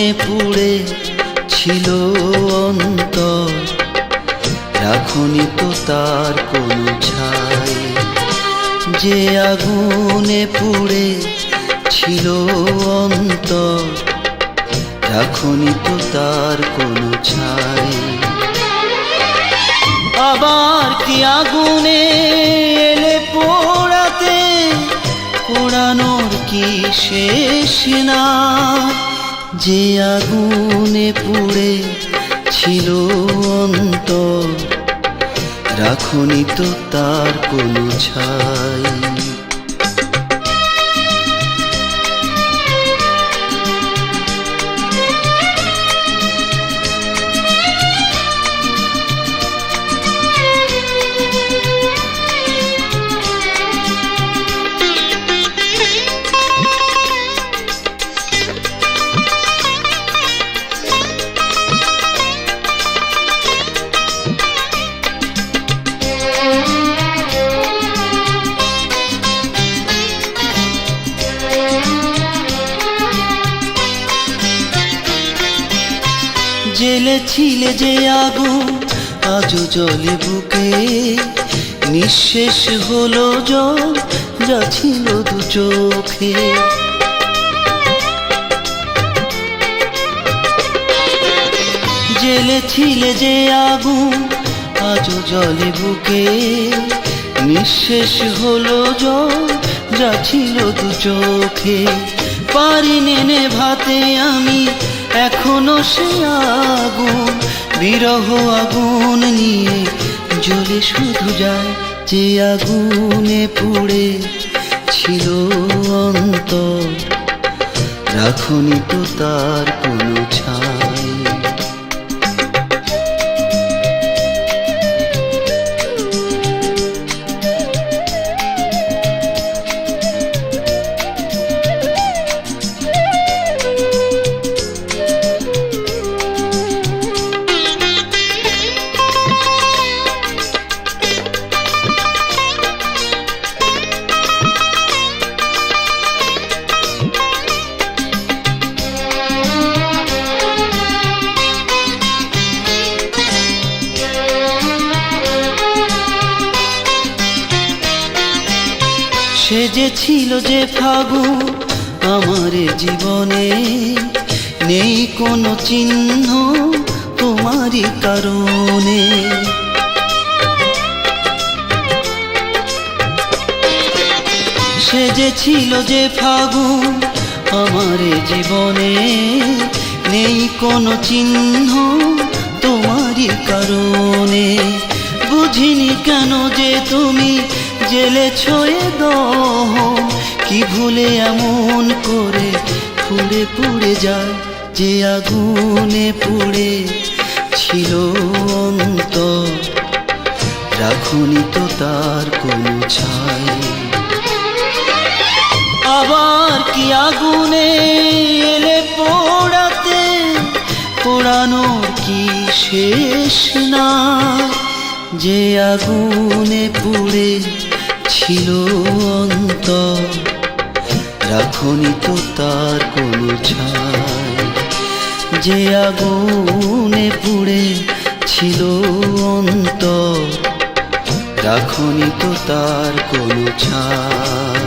আগুনে পুড়ে ছিল অন্তর, রাখনি তো তার কোনো ছাই। যে আগুনে পুড়ে ছিল অন্তর, রাখনি তো তার কোনো ছাই। আবার কি আগুনে এলে পোড়াতে, পোড়ানোর কি শেষ না? যে আগুনে পুড়ে ছিল অন্তর, রাখনি তো তার কোনো ছাই। জ্বেলেছিলে যে আগুন আজও জ্বলে বুকে, নিঃশেষ হলো জল যা ছিল দু চোখে। জ্বেলেছিলে যে আগুন আজও জ্বলে বুকে, নিঃশেষ হলো জল যা ছিল দু চোখে। পারিনি নেভাতে আমি এখনো সে আগুন, বিরহ আগুন নিয়ে জ্বলে শুধু যায়। যে আগুনে পুড়ে ছিল অন্তর, রাখনি তো তার কোনো ছাই। সে যে ছিল যে ফাগুন আমার জীবনে, নেই কোনো চিহ্ন তোমারই কারণে। সে যে ছিল যে ফাগুন আমার জীবনে, নেই কোনো চিহ্ন তোমারই কারণে। বুঝিনি কেন যে তুমি জ্বেলেছ এ দহন, কি ভুলে এমন করে পুড়ে পুড়ে যায়। যে আগুনে পুড়ে ছিল অন্তর, রাখনি তো তার কোনো ছাই। আবার কি আগুনে এলে পোড়াতে, পোড়ানোর কি শেষ না? যে আগুনে পুড়ে ছিল অন্তর, রাখনি তো তার কোনো ছাই। যে আগুনে পুড়ে ছিল অন্তর, রাখনি তো তার কোনো ছাই।